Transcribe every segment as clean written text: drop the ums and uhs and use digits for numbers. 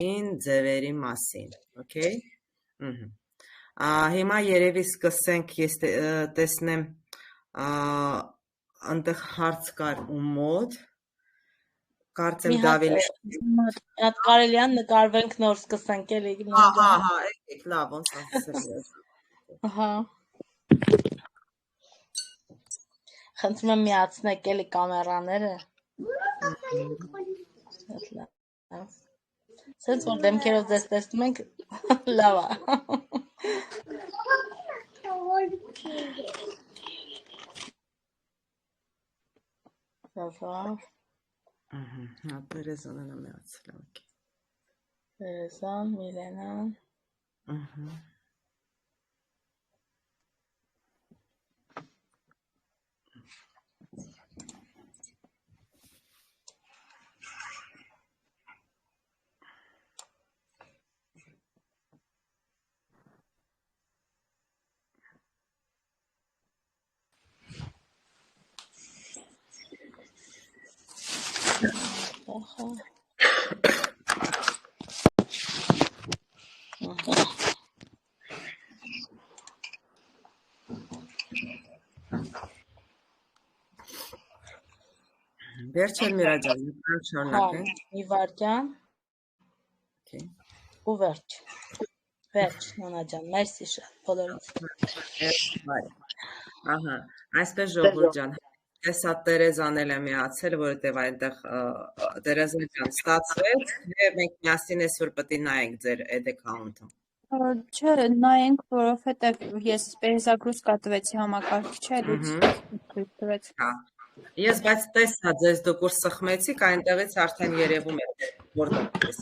ձևերի մասին, okay? Հիմա երևի սկսենք, ես տեսնեմ այնտեղ հարց կար ու մոտ, կարծեմ Դավիթ Հատ կարելի է նկարվենք նոր սկսենք էլի։ Հա, եկեք, լավ, ոնց ասել։ Ահա։ Խնդրում եմ միացնեք էլի կամերաները։ Սենց որ դեմքերով ձեզ տեսնում ենք, լավ է։ Հա, Տերեզանն եմ միացել, օքեյ։ Տերեզան, Միլենան։ Վերջել Միրա ջան, շարունակենք։ Մի վարքյան։ Okay. Ու վերջ։ Վերջ, Նանա ջան, մերսի շատ բոլորից։ Ահա, այսպես ժողովուրդ ջան, հեսա Տերեզան էլ է միացել, որովհետև այնտեղ Տերեզան ջան ստացվեց, եւ մենք միասին այսօր պետք է նայենք ձեր ad account-ը։ Չէ, նայենք, որովհետև ես պերզագրուս կատվեցի համակարգիչը, էլի Հա։ Ես բայց տեսա ձեզ դուք որ սխմեցիք, այնտեղից արդեն երևում է որտեղ ես։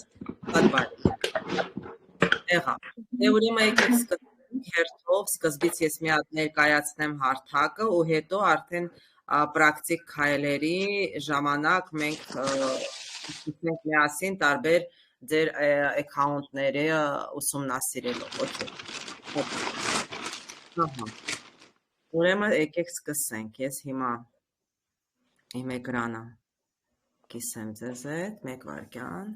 Եղա։ Դե ուրեմն եկեք սկսենք հերթով, սկզբից ես մի հատ ներկայացնեմ հարթակը ու հետո արդեն պրակտիկ քայլերի ժամանակ մենք սկսենք միասին տարբեր ձեր account-ները ուսումնասիրելով, օքեյ։ Ահա։ Ուրեմն եկեք սկսենք, ես հիմա իմ էկրանը կիսեմ ձեզ հետ, մեկ վայրկյան։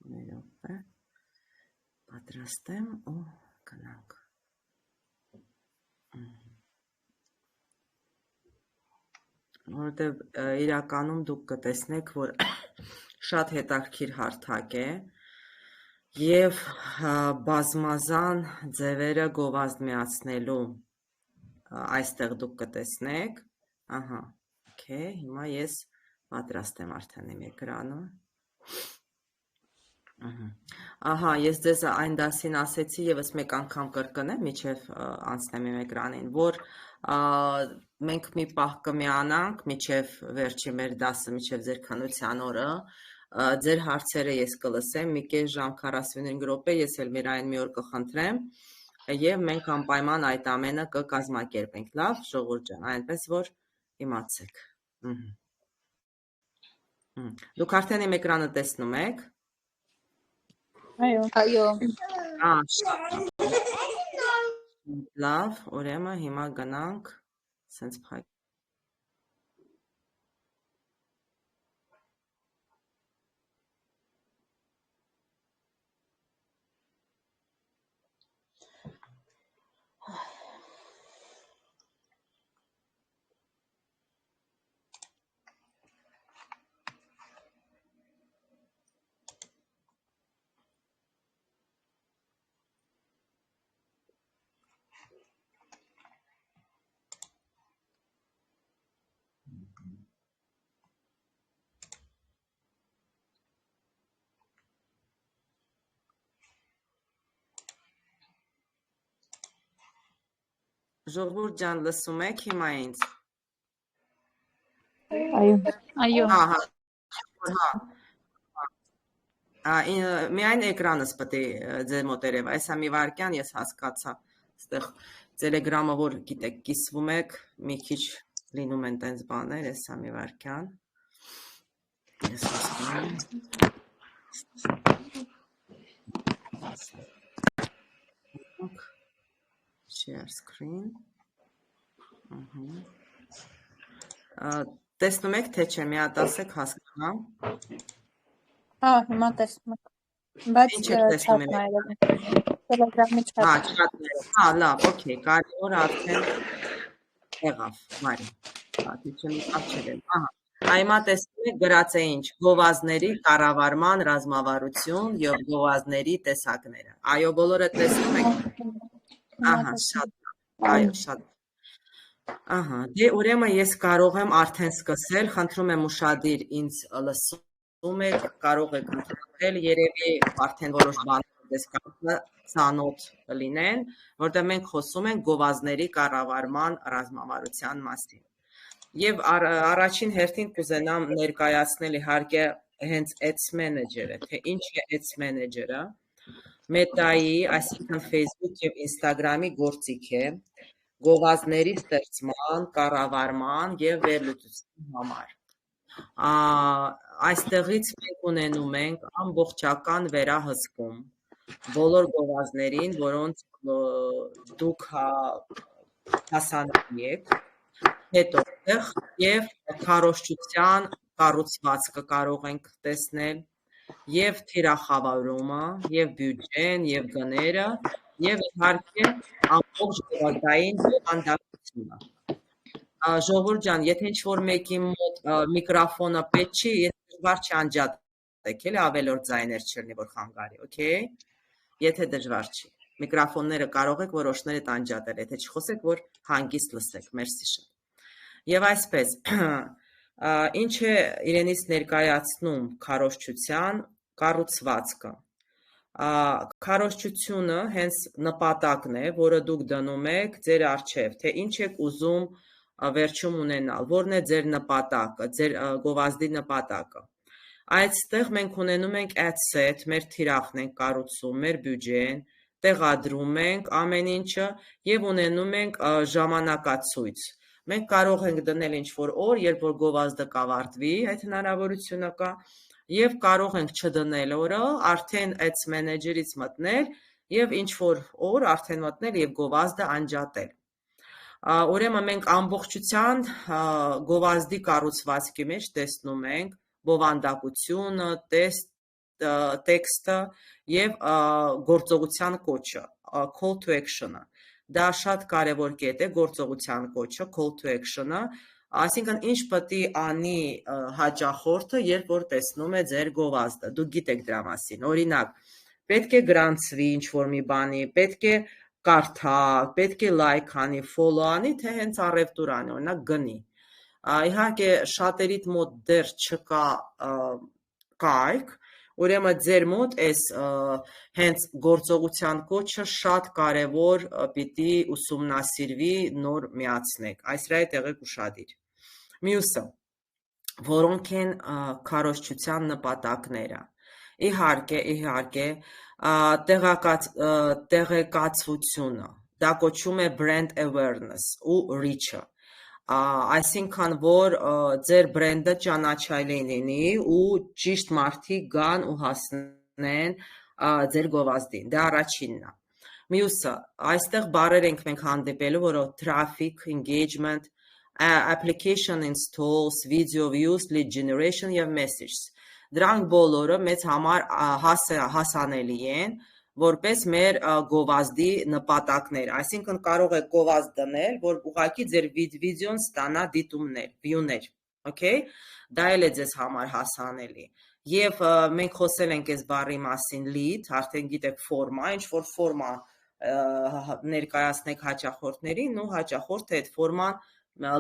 Մի րոպե, պատրաստեմ ու գնանք։ Որովհետև իրականում դուք կտեսնեք, որ շատ հետաքրքիր հարթակ է և բազմազան ձևերը գովազդմիացնելու այստեղ դուք կտեսնեք, ահա, okay, հիմա ես պատրաստ եմ արդեն իմ էկրանը, ահա, ես ձեզ այն դասին ասեցի եւս մեկ անգամ կրկնեմ, միջև անցնեմ իմ էկրանին, որ մենք մի պահ կմիանանք, միջև վերջի մեր դասը, միջև ձեր քննության օրը, ձեր հարցերը ես կլսեմ, մի կես ժամ 45 րոպե, ես էլ Միրային մի օր կխնդրեմ, եւ մենք անպայման այդ ամենը կկազմակերպենք, լավ, ժողովուրդ ջան, այնպես որ իմացեք։ Դուք արդեն իմ էկրանը տեսնում եք։ Այո։ Լավ, ուրեմն հիմա գնանք, սենց փակ։ Ժողովուրդ ջան, լսում եք հիմա ինձ։ Այո։ Միայն էկրանս պետք է ձեր մոտերև, այսա մի վարքյան ես հասկացա, այստեղ Telegram-ը որ գիտեք կիսվում եք, մի քիչ լինում են տենց բաներ, այսա մի վարքյան։ Ես հասկանում։ Share screen. Տեսնում եք, թե չէ, մի հատ ասեք հասկանամ։ Հիմա տեսնում եք։ Բայց Ինչ եք տեսնում չաթն այրել է։ Տելեգրամի չաթ։ Չաթները, լավ, օքեյ, կարևոր արդեն եղավ, Մարի, թե չէ մի կապ չեմ, Այմա տեսնում եք գրած է ինչ, գովազների կառավարման ռազմավարություն եւ գովազների տեսակները, այո, բոլորը տեսնում եք, շատ, այո, շատ, դե ուրեմն ես կարող եմ արդեն սկսել, խնդրում եմ ուշադիր ինձ լսում եք, կարող եք ընդհանրել, երևի արդեն որոշ բաներ դες ծանոթ լինեն, որտեղ մենք խոսում ենք գովազների կառավարման ռազմավարության մասին։ Եվ առաջին հերթին կուզենամ ներկայացնել իհարկե հենց Ads Manager-ը, թե ինչ է Ads Manager-ը, Meta-ի, այսինքն Facebook եւ Instagram-ի գործիք է, գովազների ստեղծման, կառավարման եւ վերլուծության համար։ Այստեղից մենք ունենում ենք ամբողջական վերահսկում բոլոր գովազներին, որոնց դուք հասանելի եք, հետո եւ քարոզչության կառուցվածքը կարող ենք տեսնել, եւ թիրախավարումը, եւ բյուջեն, եւ գները, եւ իհարկե ամբողջ գովազդային բովանդակությունը։ Ժողովուրդ ջան, եթե ինչ-որ մեկի մոտ միկրոֆոնը պետք չի, ես դժվար չի անջատեք, էլի ավելորդ ձայներ չլինի, որ խանգարի, օքեյ։ Եթե դժվար չի։ Միկրոֆոնները կարող եք որոշները անջատել, եթե չխոսեք, որ հանգիստ լսեք, մերսի շատ։ Եվ այսպես, ինչ է իրենից ներկայացնում քարոզչության կառուցվածքը։ Քարոզչությունը հենց նպատակն է, որը դուք դնում եք ձեր առջև, թե ինչ եք ուզում վերջում ունենալ, որն է ձեր նպատակը, ձեր գովազդի նպատակը։ Այստեղ մենք ունենում ենք ad set, մեր թիրախն ենք կառուցում, մեր բյուջեն, տեղադրում ենք ամեն ինչը եւ ունենում ենք ժամանակացույց։ Մենք կարող ենք դնել ինչ-որ օր, երբ որ գովազդը կավարտվի, այդ հնարավորությունը կա, եւ կարող ենք չդնել օրը, արդեն Ads Manager-ից մտնել եւ ինչ-որ օր արդեն մտնել եւ գովազդը անջատել։ Ուրեմն մենք ամբողջության գովազդի կառուցվածքի մեջ տեսնում ենք բովանդակությունը, տեքստը եւ գործողության կոչը, call to action-ը։ Դա շատ կարևոր կետ է գործողության կոչը, call to action-ը, այսինքն ինչ պետք է անի հաճախորդը, երբ որ տեսնում է ձեր գովազդը։ Դուք գիտեք դրա մասին։ Օրինակ, պետք է գրանցվի ինչ-որ մի բանի, պետք է կարդա, պետք է լայք անի, follow անի, թե հենց առևտուր անի, օրինակ գնի։ Իհարկե շատերիդ մոտ դեռ չկա կայք, ուրեմն ձեր մոտ այս հենց գործողության կոչը շատ կարևոր պիտի ուսումնասիրվի, նոր միացնեք, այս դրա հետ եղեք ուշադիր։ Մյուսը, որոնք են քարոզչության նպատակները։ Իհարկե, տեղեկացվությունը, դա կոչվում է brand awareness ու reach-ը, այսինքն որ ձեր բրենդը ճանաչելի լինի ու ճիշտ մարդիկ գան ու հասնեն ձեր գովազդին, դա առաջինն է։ Մյուսը, այստեղ բառեր ենք մենք հանդիպելու, որով traffic, engagement, application installs, video views, lead generation եւ messages։ Դրանք բոլորը մեծ համար հասանելի են, որպես մեր գովազդի նպատակներ, այսինքն կարող եք գովազդ դնել, որ ուղղակի ձեր վիդեոն ստանա դիտումներ, վյուներ, օքեյ, դա էլ է ձեզ համար հասանելի։ Եվ մենք խոսել ենք այս բառի մասին lead, արդեն գիտեք ֆորմա, ինչ որ ֆորմա ներկայացնեք հաճախորդներին ու հաճախորդը այդ ֆորման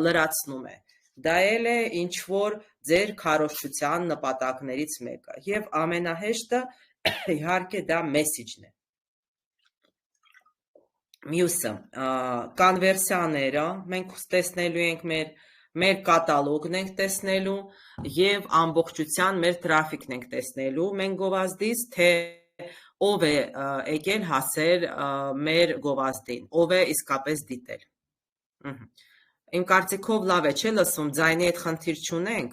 լրացնում է։ Դա էլ է ինչ որ ձեր քարոզչության նպատակներից մեկը։ Եվ ամենահեշտը իհարկե դա message-ն է։ Մյուսը, կոնվերսիաները, մենք տեսնելու ենք մեր կատալոգն ենք տեսնելու եւ ամբողջության մեր տրաֆիկն ենք տեսնելու մենք գովազդից, թե ով է եկել հասել մեր գովազդին, ով է իսկապես դիտել։ Իմ կարծիքով լավ է, չէ՞ լսում, ձայնի հետ խնդիր չունենք։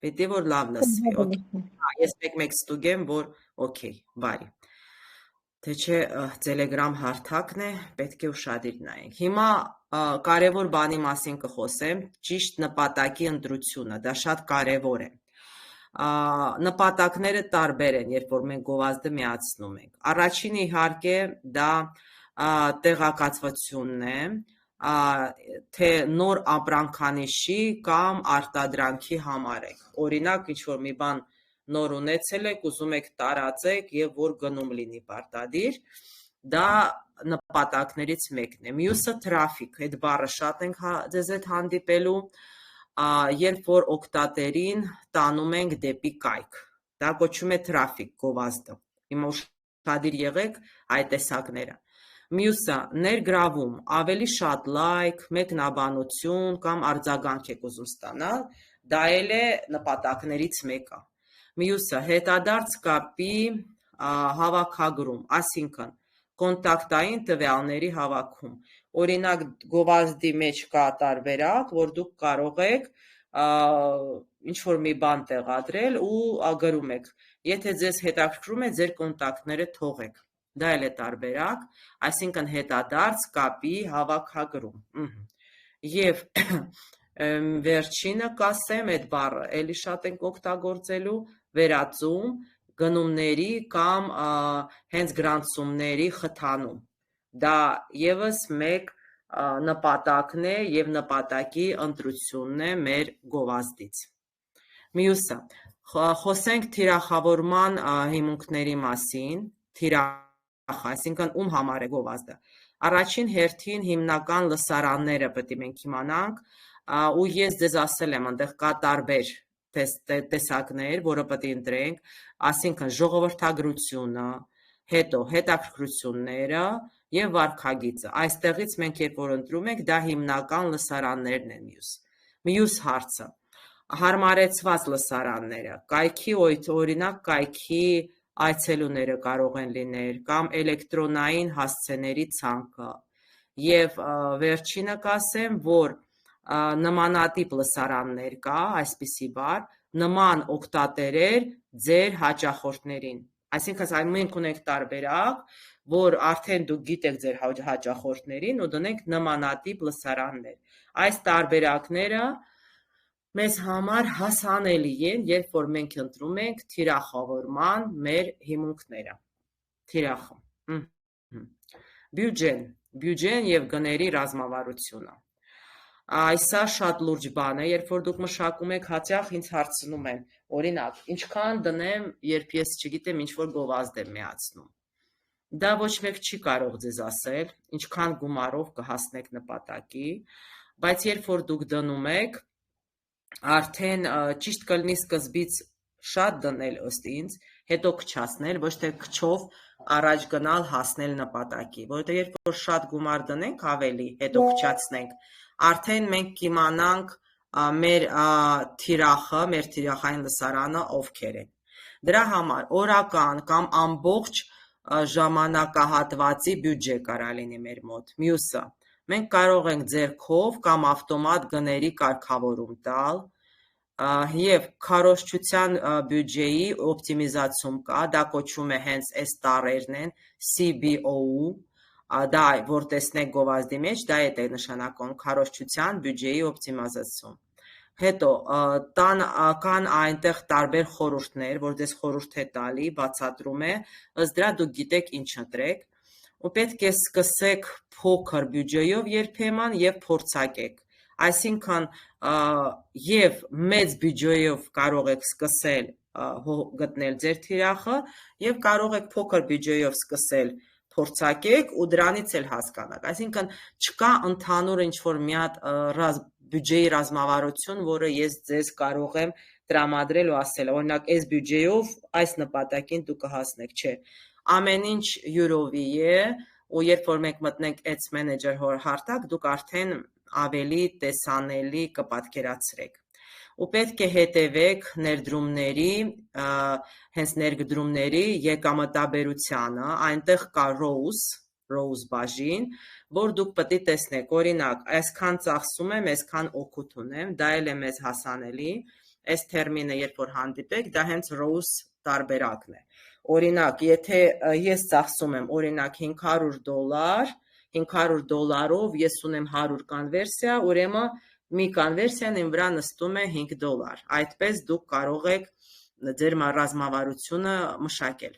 Պետք է որ լավ լսվի, օքեյ։ Ես մեկ-մեկ ստուգեմ, որ օքեյ, բարի։ թե չէ Telegram հարթակն է, պետք է ուշադիր նայենք։ Հիմա կարևոր բանի մասին կխոսեմ, ճիշտ նպատակի ընտրությունը, դա շատ կարևոր է։ Նպատակները տարբեր են, երբ որ մենք գովազդը միացնում ենք։ Առաջինը իհարկե դա տեղեկացվածությունն է, թե նոր ապրանքանիշի կամ արտադրանքի համար եք։ Օրինակ, ինչ-որ մի բան նոր ունեցել եք, ուզում եք տարածեք եւ որ գնում լինի պարտադիր, դա նպատակներից մեկն է։ Մյուսը թրաֆիկ, այդ բառը շատ ենք ձեզ հետ հանդիպելու, երբ որ օգտատերին տանում ենք դեպի կայք։ Դա կոչվում է թրաֆիկ գովազդը։ Հիմա ուշադիր եղեք այդ տեսակները։ Մյուսը ներգրավում, ավելի շատ լայք, մեկնաբանություն կամ արձագանք եք ուզում ստանալ, դա էլ է նպատակներից մեկը։ Մյուսը հետադարձ կապի հավաքագրում, այսինքն կոնտակտային տվյալների հավաքում։ Օրինակ գովազդի մեջ կա տարբերակ, որ դուք կարող եք ինչ-որ մի բան տեղադրել ու գրում եք, եթե ձեզ հետաքրքրում է, ձեր կոնտակտները թողեք։ Դա էլ է տարբերակ, այսինքն հետադարձ կապի հավաքագրում։ Եվ վերջինը կասեմ, այդ բառը էլի շատ ենք օգտագործելու, վերածում, գնումների կամ հենց գրանցումների խթանում։ Դա եւս մեկ նպատակն է եւ նպատակի ընտրությունն է մեր գովազդից։ Մյուսը, խոսենք թիրախավորման հիմունքների մասին, թիրախ, այսինքն ում համար է գովազդը։ Առաջին հերթին հիմնական լսարանները պետք է մենք իմանանք, ու ես ձեզ ասել եմ, այնտեղ կա տարբեր տեսակներ, որը պետք է ընտրենք, այսինքն ժողովրդագրությունը, հետո հետաքրքրությունները եւ վարքագիծը։ Այստեղից մենք երբ որ ընտրում ենք, դա հիմնական լսարաններն են Մյուս հարցը, հարմարեցված լսարանները, կայքի օրինակ կայքի այցելուները կարող են լինել կամ էլեկտրոնային հասցեների ցանկը։ Եվ վերջինը կասեմ, որ նմանատիպ լսարաններ կա, այսպիսի բառ, նման օգտատերեր ձեր հաճախորդներին։ Այսինքն մենք ունենք տարբերակ, որ արդեն դուք գիտեք ձեր հաճախորդներին ու դնենք նմանատիպ լսարաններ։ Այս տարբերակները մեզ համար հասանելի են, երբ որ մենք ընտրում ենք թիրախավորման մեր հիմունքները։ Թիրախը։ Բյուջեն եւ գների ռազմավարությունը։ Այսա շատ լուրջ բան է, երբ որ դուք մշակում եք, հաճախ ինձ հարցնում են, օրինակ, ինչքան դնեմ, երբ ես չգիտեմ ինչ-որ գովազդ եմ միացնում։ Դա ոչ մեկ չի կարող ձեզ ասել, ինչքան գումարով կհասնեք նպատակի, բայց երբ որ դուք դնում եք, արդեն ճիշտ կլինի սկզբից շատ դնել ըստ ինձ, հետո քչացնել, ոչ թե քչով առաջ գնալ հասնել նպատակի, որովհետեւ երբ որ շատ գումար դնենք ավելի, հետո քչացնենք, արդեն մենք կիմանանք մեր թիրախը, մեր թիրախային լսարանը ովքեր են։ Դրա համար օրական կամ ամբողջ ժամանակահատվածի բյուջե կարա լինի մեր մոտ։ Մյուսը, մենք կարող ենք ձեռքով կամ ավտոմատ գների կարգավորում տալ, եւ քարոզչության բյուջեի օպտիմիզացում կա, դա կոչվում է հենց այս տառերն են, CBO, դա որ տեսնեք գովազդի մեջ, դա է նշանակում քարոզչության բյուջեի օպտիմիզացում։ Հետո կան այնտեղ տարբեր խորհուրդներ, որ դες խորհուրդ է տալի, բացատրում է, ըստ դրա դուք գիտեք ինչ ընտրեք, ու պետք է սկսեք փոքր բյուջեով երբեմն եւ փորձարկեք։ Այսինքն եւ մեծ բյուջեով կարող եք սկսել գտնել ձեր թիրախը եւ կարող եք փոքր բյուջեով սկսել փորձարկեք ու դրանից էլ հասկանաք։ Այսինքն չկա ընդհանուր ինչ-որ մի հատ բյուջեի ռազմավարություն, որը ես ձեզ կարող եմ տրամադրել ու ասել, օրինակ այս բյուջեով այս նպատակին դուք կհասնեք, չէ։ Ամեն ինչ յուրովի է, ու երբ որ մենք մտնենք Ads Manager հարթակ, դուք արդեն ավելի տեսանելի կպատկերացրեք։ Ու պետք է հետևեք ներդրումների, հենց ներդրումների եկամտաբերությանը, այնտեղ կա ROAS բաժին, որ դուք պետք է տեսնեք, օրինակ, այսքան ծախսում եմ, այսքան օգուտ ունեմ, դա էլ է մեզ հասանելի, այս թերմինը երբ որ հանդիպեք, դա հենց ROAS տարբերակն է։ Օրինակ, եթե ես ծախսում եմ օրինակ $500, ես ունեմ 100 կոնվերսիա, ուրեմն մի կոնվերսիան իմ վրա նստում է $5։ Այդպես դուք կարող եք ձեր ռազմավարությունը մշակել։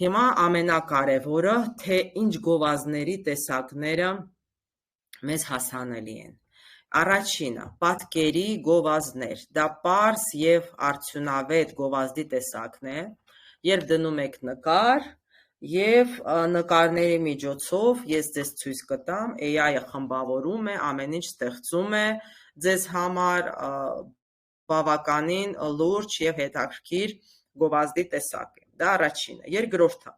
Հիմա ամենակարևորը, թե ինչ գովազդների տեսակները մեզ հասանելի են։ Առաջինը, պատկերի գովազդներ, դա պարզ և արդյունավետ գովազդի տեսակն է, երբ դնում եք նկար և նկարների միջոցով ես ձեզ ցույց կտամ, AI-ը խմբավորում է, ամեն ինչ ստեղծում է ձեզ համար բավականին լուրջ և հետաքրքիր գովազդի տեսակ է, դա առաջինը։ Երկրորդը,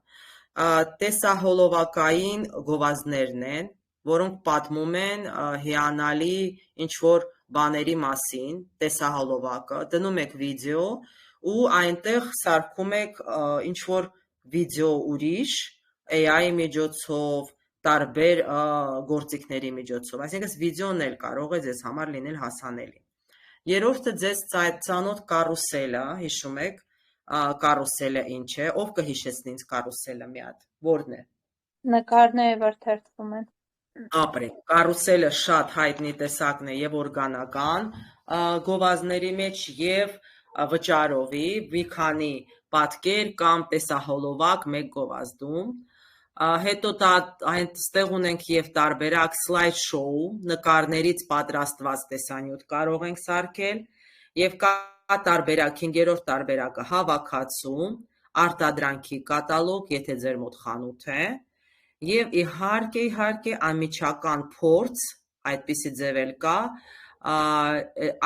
տեսահոլովակային գովազդներն են, որոնք պատմում են հիանալի ինչ-որ բաների մասին, տեսահոլովակը, դնում եք վիդեո ու այնտեղ սարքում եք ինչ-որ վիդեո ուրիշ, AI-ի միջոցով, տարբեր գործիքների միջոցով, այսինքն վիդեոն էլ կարող է ձեզ համար լինել հասանելի։ Երրորդը ձեզ ծանոթ կարուսելը, հիշում եք, կարուսելը ինչ է, ով կհիշեցնի ինձ կարուսելը մի հատ, որն է։ Նկարները որ թերթվում են։ Ապրեք, կարուսելը շատ հայտնի տեսակն է և օրգանական գովազդների մեջ և վճարովի, մի քանի պատկեր կամ տեսահոլովակ մեկ գովազդում, հետո այստեղ ունենք և տարբերակ slide show, նկարներից պատրաստված տեսանյութ կարող ենք սարքել, և կա տարբերակ, 5-րդ տարբերակը հավաքածու, արտադրանքի կատալոգ, եթե ձեր մոտ խանութ է, և իհարկե անմիջական փորձ, այդպիսի ձև էլ կա,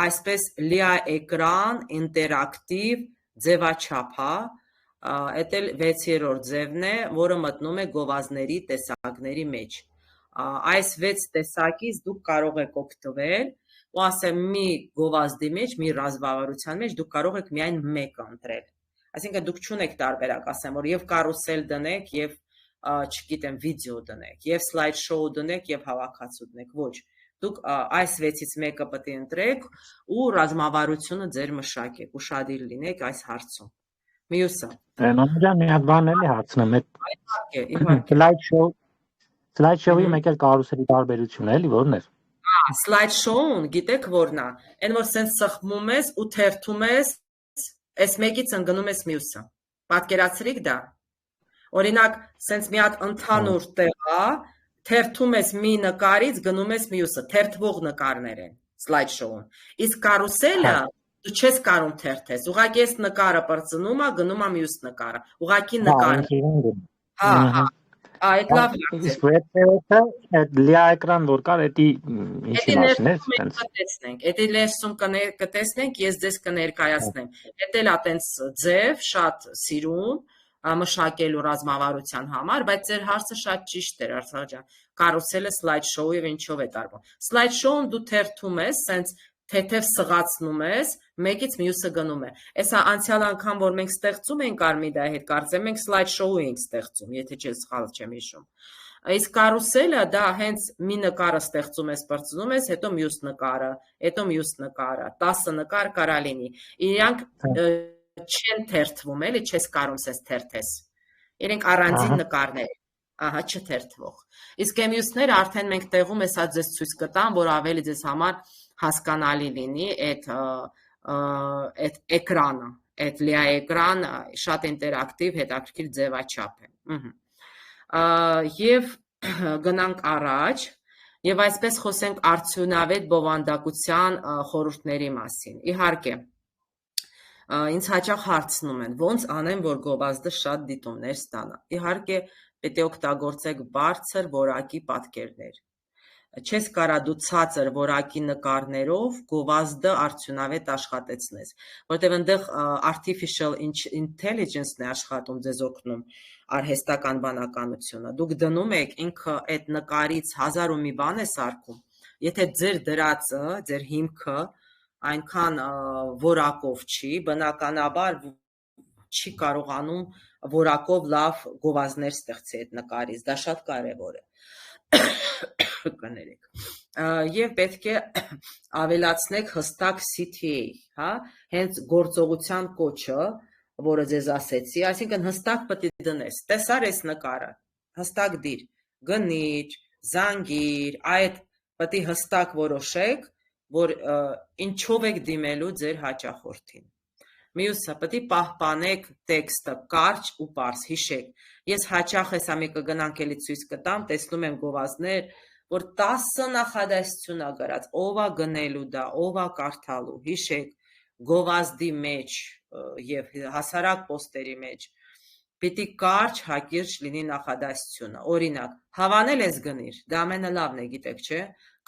այսպես լիաէկրան, ինտերակտիվ ձևաչափ, էդ էլ 6-րդ ձևն է, որը մտնում է գովազդների տեսակների մեջ։ Այս 6 տեսակից դուք կարող եք օգտվել ու ասեմ մի գովազդի մեջ, մի ռազմավարության մեջ դուք կարող եք միայն մեկ ընտրել։ Այսինքն դուք չունեք տարբերակ, ասեմ, որ և կարուսել դնեք, և չգիտեմ, վիդեո դնեք, և slide show դնեք, և հավաքածու դնեք, ոչ, դուք այս 6-ից մեկը պետք է ընտրեք ու ռազմավարությունը ձեր մշակեք, ուշադիր լինեք այս հարցում։ Մյուսը։ Նանջան մի հատ բան էլի հարցնեմ, Իհարկե։ slide show-ի մեկ էլ կարուսելի տարբերություն է, էլի որն է։ Slide show-ն, գիտեք որն է, այն որ սենց սխմում ես ու թերթում ես, այս մեկից ընկնում ես մյուսը։ Պատկերացրիք դա։ Օրինակ, սենց մի հատ ընդհանուր տեղ է, թերթում ես մի նկարից, գնում ես մյուսը, թերթվող նկարներ են slide show-ն։ Իսկ կարուսելը դու չես կարող թերթես, ուղղակի այս նկարը բրծնում է, գնում է մյուս նկարը, ուղղակի նկարը։ Այդ լավ է։ Իսկ այդ լիաէկրան որ կար, էդի ինչի մասին է, տենց։ Էդի ներսում կտեսնենք, ես ձեզ կներկայացնեմ։ Էդ էլ է տենց ձև, շատ սիրուն, մշակելու ռազմավարության համար, բայց ձեր հարցը շատ ճիշտ էր, Արցախ ջան, կարուսելը slide show-ով ինչով է տարբերվում։ Slide show-ն դու թերթում ես, սենց թեթև սղացնում ես, մեկից մյուսը գնում է։ Էսա անցյալ անգամ, որ մենք ստեղծում ենք Արմիդայի հետ, կարծեմ մենք slide show էինք ստեղծում, եթե սխալ չեմ հիշում։ Իսկ կարուսելը դա հենց մի նկարը ստեղծում ես, բրծնում ես, հետո մյուս նկարը, հետո մյուս նկարը, 10 նկար կարա լինի։ Իրանք չեն թերթվում, էլի չես կարող սենց թերթես։ Իրենք առանձին նկարներ, ահա չթերթվող։ Իսկ մյուսները արդեն մենք տեղում էսա ձեզ ցույց կտամ, որ ավելի ձեզ համար հասկանալի լինի այդ էկրանը, այդ լիաէկրան, շատ ինտերակտիվ, հետաքրքիր ձևաչափ է։ Եվ գնանք առաջ, եւ այսպես խոսենք արդյունավետ բովանդակության խորհուրդների մասին։ Իհարկե, ինձ հաճախ հարցնում են, ոնց անեմ, որ գովազդը շատ դիտումներ ստանա։ Իհարկե, պետք է օգտագործեք բարձր որակի պատկերներ։ Չես կարա դու ցածր որակի նկարներով գովազդը արդյունավետ աշխատեցնես, որտեղ այնտեղ artificial intelligence-ն է աշխատում ձեզ օգնում, արհեստական բանականությունը։ Դուք դնում եք ինքը այդ նկարից 1000 ու մի բան է սարքում, եթե ձեր դրածը, ձեր հիմքը այնքան որակով չի, բնականաբար չի կարողանում որակով լավ գովազդներ ստեղծի այդ նկարից, դա շատ կարևոր է։ Կներեք։ Եվ պետք է ավելացնեք հստակ CTA, հա, հենց գործողության կոչը որը ձեզ ասեցի, այսինքն հստակ պետք է դնես, տեսար այս նկարը, հստակ դիր, գնիր, զանգիր, այդ պետք է հստակ որոշեք, որ ինչով եք դիմելու ձեր հաճախորդին։ Մյուսը պետք է պահպանեք տեքստը կարճ ու պարզ, հիշեք։ Ես հաճախ հեսա մի կգնանք էլի ցույց կտամ, տեսնում եմ գովազդներ, որ 10 նախադասություն ա գրած, ով ա գնելու դա, ով ա կարդալու, հիշեք, գովազդի մեջ եւ հասարակ պոստերի մեջ պիտի կարճ հակիրճ լինի նախադասությունը։ Օրինակ, հավանել ես գնիր, դա ամենալավն է, գիտեք, չէ՞,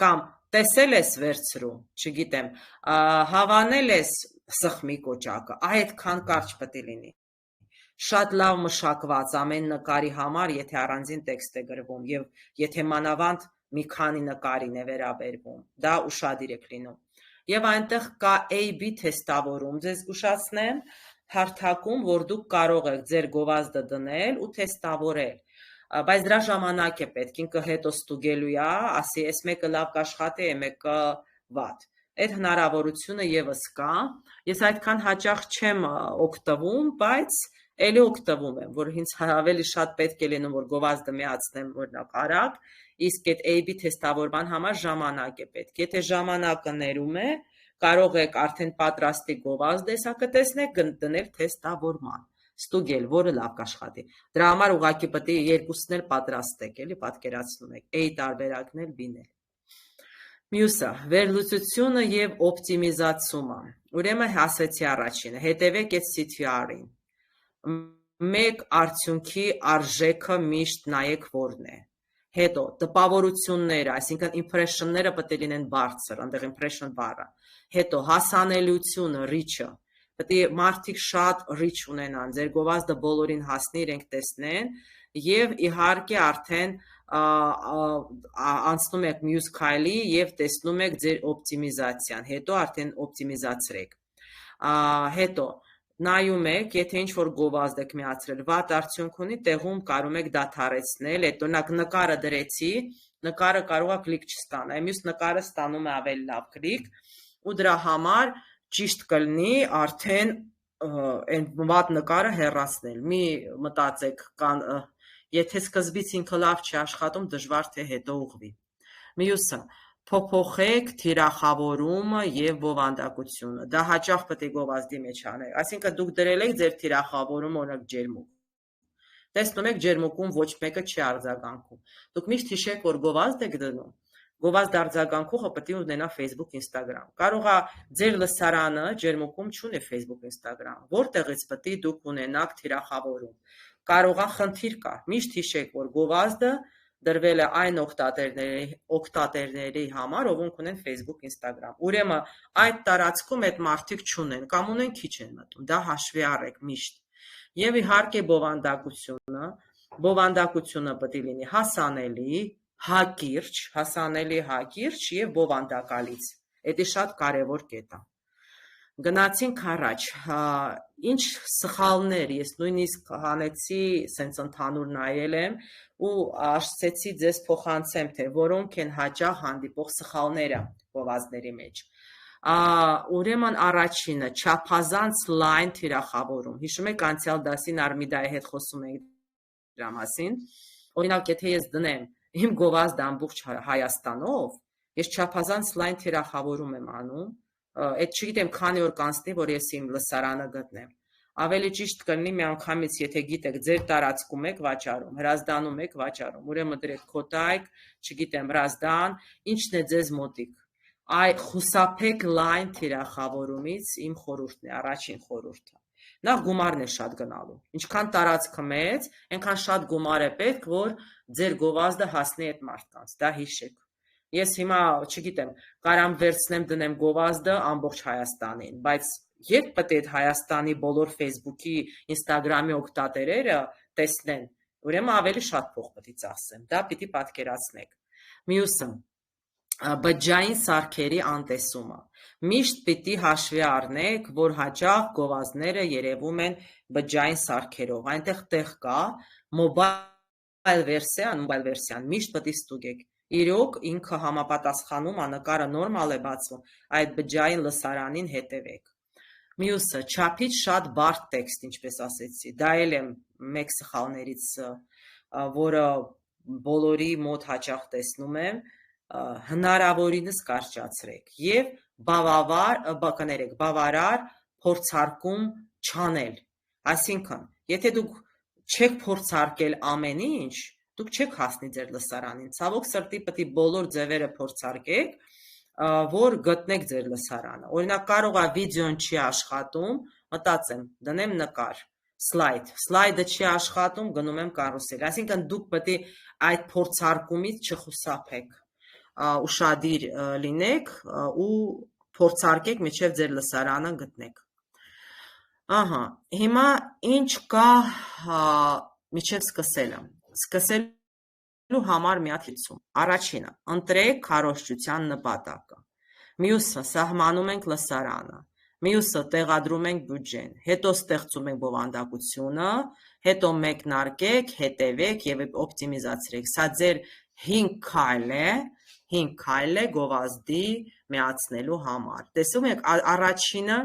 կամ տեսել ես վերցրու, չգիտեմ, հավանել ես սխմի կոճակը, այդքան կարճ պետք է լինի։ Շատ լավ մշակված ամեն նկարի համար, եթե առանձին տեքստ է գրվում եւ եթե մանավանդ մի քանի նկարին է վերաբերվում, դա ուշադիր եք լինում։ Եվ այնտեղ կա A-B թեստավորում, ձեզ ուշացնեմ, հարթակում, որ դուք կարող եք ձեր գովազդը դնել ու թեստավորել, բայց դրա ժամանակ է պետք, ինքը հետո ստուգելու է, ասի, այս մեկը լավ կաշխատի, մեկը վատ։ Այդ հնարավորությունը եւս կա, ես այդքան հաճախ չեմ օգտվում, բայց էլի օգտվում եմ, որ ինձ ավելի շատ պետք է լինում, որ գովազդը միացնեմ, օրինակ արագ, իսկ այդ A-B թեստավորման համար ժամանակ է պետք։ Եթե ժամանակը ներում է, կարող եք արդեն պատրաստի գովազդ է, սա կտեսնեք դնել թեստավորման, ստուգել, որը լավ կաշխատի։ Դրա համար ուղղակի պետք է երկուսն էլ պատրաստեք, էլի պատկերացնում եք, A տարբերակն էլ B-ն էլ։ Մյուսը, վերլուծությունը եւ օպտիմիզացումը։ Ուրեմն ասեցի առաջինը, հետևեք այդ CTR-ին։ Մեկ արդյունքի արժեքը միշտ նայեք որն է։ Հետո տպավորությունները, այսինքն impression-ները պետք է լինեն բարձր, այնտեղ impression բառը։ Հետո հասանելիությունը, reach-ը։ Պետք է մարդիկ շատ reach ունենան, ձեր գովազդը բոլորին հասնի, իրենք տեսնեն, եւ իհարկե արդեն անցնում եք մյուս քայլի եւ տեսնում եք ձեր օպտիմիզացիան, հետո արդեն օպտիմիզացրեք։ Հետո նայում եք, եթե ինչ-որ գովազդ եք միացրել, վատ արդյունք ունի, տեղում կարող եք դադարեցնել, այդ օրինակ նկարը դրեցի, նկարը կարող է կլիկ չստանա, մյուս նկարը ստանում է ավելի լավ կլիկ, ու դրա համար ճիշտ կլինի արդեն այն վատ նկարը հեռացնել։ Մի մտածեք, եթե սկզբից ինքը լավ չի աշխատում, դժվար թե հետո ուղղվի։ Մյուսը փոփոխեք թիրախավորումը եւ բովանդակությունը։ Դա հաճախ պետք է գովազդի մեջ անել։ Այսինքն դուք դրել եք ձեր թիրախավորումը օրինակ ջերմուկ։ Տեսնում եք ջերմուկում ոչ մեկը չի արձագանքում։ Դուք միշտ հիշեք, որ գովազդ եք դնում։ Գովազդ արձագանքողը պետք է ունենա Facebook, Instagram։ Կարող է ձեր լսարանը ջերմուկում չունի Facebook, Instagram։ Որտեղից պետք է դուք ունենաք թիրախավորում։ Կարող է խնդիր կա։ Միշտ հիշեք, որ գովազդը դրվել է այն օգտատերների համար, ովոնք ունեն Facebook, Instagram։ Ուրեմն այդ տարածքում այդ մարդիկ չունեն կամ ունեն քիչ են մտնում։ Դա հաշվի առեք միշտ։ Եվ իհարկե բովանդակությունը պետք է լինի հասանելի, հակիրճ եւ բովանդակալից։ Դա շատ կարեւոր կետ է։ Գնացինք առաջ, ինչ սխալներ, ես նույնիսկ հանեցի, սենց ընդհանուր նայել եմ ու ասեցի ձեզ փոխանցեմ, թե որոնք են հաճախ հանդիպող սխալները գովազդների մեջ։ Ուրեմն առաջինը, չափազանց լայն թիրախավորում։ Հիշում եք անցյալ դասին Արմիդայի հետ խոսում էինք դրա մասին։ Օրինակ, եթե ես դնեմ իմ գովազդը ամբողջ Հայաստանով, ես չափազանց լայն թիրախավորում եմ անում, այդ չգիտեմ քանի օր կանցնի, որ ես իմ լսարանը գտնեմ։ Ավելի ճիշտ կլինի միանգամից, եթե գիտեք, ձեր տարածքում եք վաճառում, Հրազդանում եք վաճառում, ուրեմն դրեք Քոտայք, չգիտեմ, Հրազդան, ինչն է ձեզ մոտիկ։ Խուսափեք լայն թիրախավորումից, իմ խորհուրդն է, առաջին խորհուրդը։ Նախ գումարն է շատ գնալու։ Ինչքան տարածքը մեծ, այնքան շատ գումար է պետք, որ ձեր գովազդը հասնի այդ մարդկանց, դա հիշեք։ Ես հիմա, չգիտեմ, կարամ վերցնեմ դնեմ գովազդը ամբողջ Հայաստանին, բայց երբ պետք է Հայաստանի բոլոր Facebook-ի, Instagram-ի օգտատերերը տեսնեն, ուրեմն ավելի շատ փող պետք է ծախսեմ, դա պիտի պատկերացնեք։ Մյուսը, բջջային սարքերի անտեսումը։ Միշտ պիտի հաշվի առնեք, որ հաճախ գովազդները երևում են բջջային սարքերով, այնտեղ տեղ կա, մոբայլ վերսիան, միշտ պետք է ստուգեք։ Իրոք ինքը համապատասխանում, նկարը նորմալ է բացվում, այդ բջջային լսարանին հետևեք։ Մյուսը չափից շատ բարդ տեքստ, ինչպես ասեցի, դա էլ եմ մեկ սխալներից, որը բոլորի մոտ հաճախ տեսնում եմ, հնարավորինս կարճացրեք եւ բավարար փորձարկում չանել։ Այսինքն, եթե դուք չեք փորձարկել ամեն ինչ, դուք չեք հասնի ձեր լսարանին։ Ցավոք սրտի պետք է բոլոր ձևերը փորձարկեք, որ գտնեք ձեր լսարանը։ Օրինակ կարող է վիդեոն չի աշխատում, մտածեմ, դնեմ նկար, սլայդը չի աշխատում, գնում եմ կարուսել։ Այսինքն դուք պետք է այդ փորձարկումից չխուսափեք, ուշադիր լինեք ու փորձարկեք մինչև ձեր լսարանը գտնեք։ Ահա, հիմա ինչ կա մինչև սկսելը։ Սկսելու համար մի հատ հիցում։ Առաջինը, ընտրեք քարոզչության նպատակը։ Մյուսը սահմանում ենք լսարանը։ Մյուսը տեղադրում ենք բյուջեն, հետո ստեղծում ենք բովանդակությունը, հետո մեկնարկեք, հետևեք եւ օպտիմիզացրեք։ Սա ձեր 5 քայլ է գովազդի միացնելու համար։ Տեսնում եք, առաջինը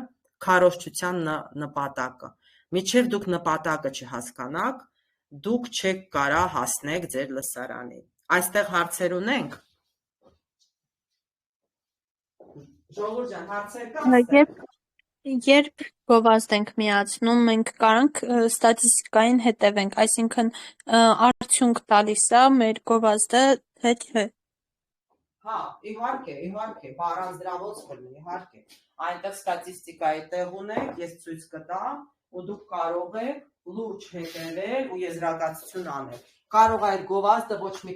քարոզչության նպատակը։ Մինչև դուք նպատակը չհասկանաք, դուք չեք կարող հասնեք ձեր լսարանին։ Այստեղ հարցեր ունենք։ Ժողովուրդ ջան, հարցեր կա՞ն։ Երբ գովազդ ենք միացնում, մենք կարանք ստատիստիկային հետևենք, այսինքն արդյունք տալիս է մեր գովազդը, թե չէ։ Հա, իհարկե, առանց դրա ոնց կլինի, իհարկե։ Այնտեղ ստատիստիկայի տեղ ունենք, ես ցույց կտամ, ու դուք կարող եք լուրջ հետևել ու եզրակացություն անել։ Կարող է այդ գովազդը ոչ մի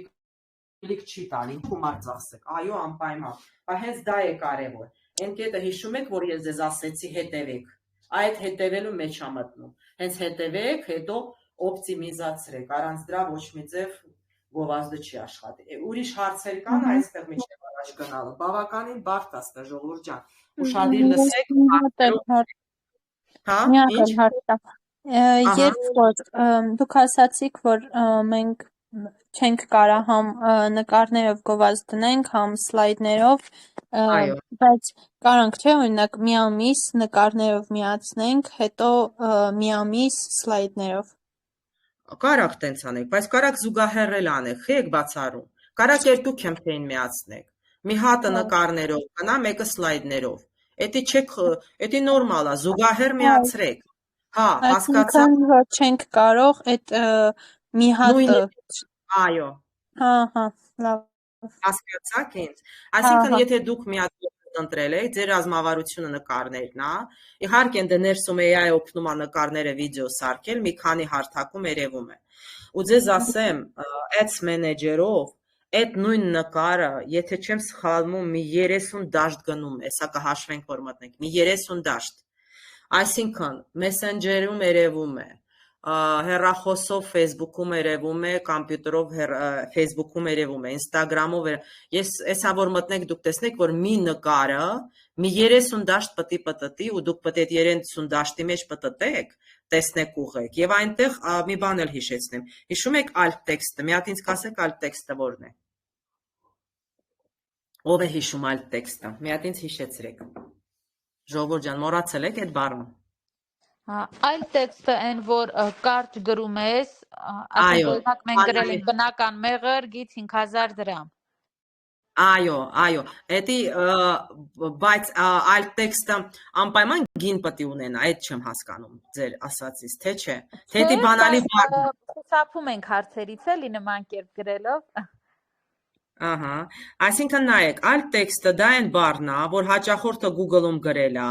կլիկ չի տալ, գումար ծախսեք։ Այո, անպայման։ Բայց հենց դա է կարևոր։ Այն կետը հիշում եք, որ ես ձեզ ասեցի հետևեք։ Այդ հետևելու մեջ է մտնում։ Հենց հետևեք, հետո օպտիմիզացրեք, առանց դրա ոչ մի ձև գովազդը չի աշխատի։ Ուրիշ հարցեր կան այստեղ մինչև առաջ գնալը։ Բավականին բարդ է ստա, ժողովուրդ ջան։ Ուշադիր լսեք։ Հա, ինչ։ Երբ որ դուք ասացիք, որ մենք չենք կարող համ նկարներով գովազդ դնենք, համ սլայդներով, բայց կարանք չէ, օրինակ մի ամիս նկարներով միացնենք, հետո մի ամիս սլայդներով։ Կարակ տենց անեք, բայց կարակ զուգահեռել անեք, եք բացառում։ Կարակ երկու կեմպեյն միացնեք։ Մի հատը նկարներով գնա, մեկը սլայդներով։ Էդի նորմալ է, զուգահեռ միացրեք։ Հա, հասկացա։ Այսինքն, որ չենք կարող այդ մի հատը։ Այո։ Հա, լավ։ Հասկացաք ինձ։ Այսինքն, եթե դուք մի հատ ընտրել եք, ձեր ռազմավարությունը նկարներն է, իհարկե դե ներսում AI օգնում է նկարները վիդեո սարքել, մի քանի հարթակում երևում է։ Ու ձեզ ասեմ, Ads Manager-ով այդ նույն նկարը, եթե չեմ սխալվում, մի 30 դաշտ գնում է, սա կհաշվենք, որ մտնենք, մի 30 դաշտ։ Այսինքն, Messenger-ում երևում է, հեռախոսով Facebook-ում երևում է, կոմպյուտերով Facebook-ում երևում է, Instagram-ով ես այսա որ մտնեք դուք տեսնեք, որ մի նկարը մի 30 դաշտ պտտի ու դուք պետք է 30 դաշտի մեջ պտտեք, տեսնեք ուղեք եւ այնտեղ մի բան էլ հիշեցնեմ։ Հիշում եք alt text-ը, մի հատ ինձ կասեք alt text-ը որն է։ Ով է հիշում alt text-ը։ Մի հատ ինձ հիշեցրեք։ Ժողովուրդ ջան, մոռացել եք այդ բառը։ Այլ տեքստը այն որ կարճ գրում ես, ասենք օրինակ մենք գրել ենք բնական մեղր գից 5000 դրամ։ Այո, էդի բայց այլ տեքստը անպայման գին պետք է ունենա, այդ չեմ հասկանում ձեր ասածից, թե չէ։ Թե դի բանալի բառ։ Խուսափում ենք հարցերից էլի նման կերպ գրելով։ Ահա, այսինքն նայեք, այլ տեքստը դա այն բառն է, որ հաճախորդը Google-ում գրել է,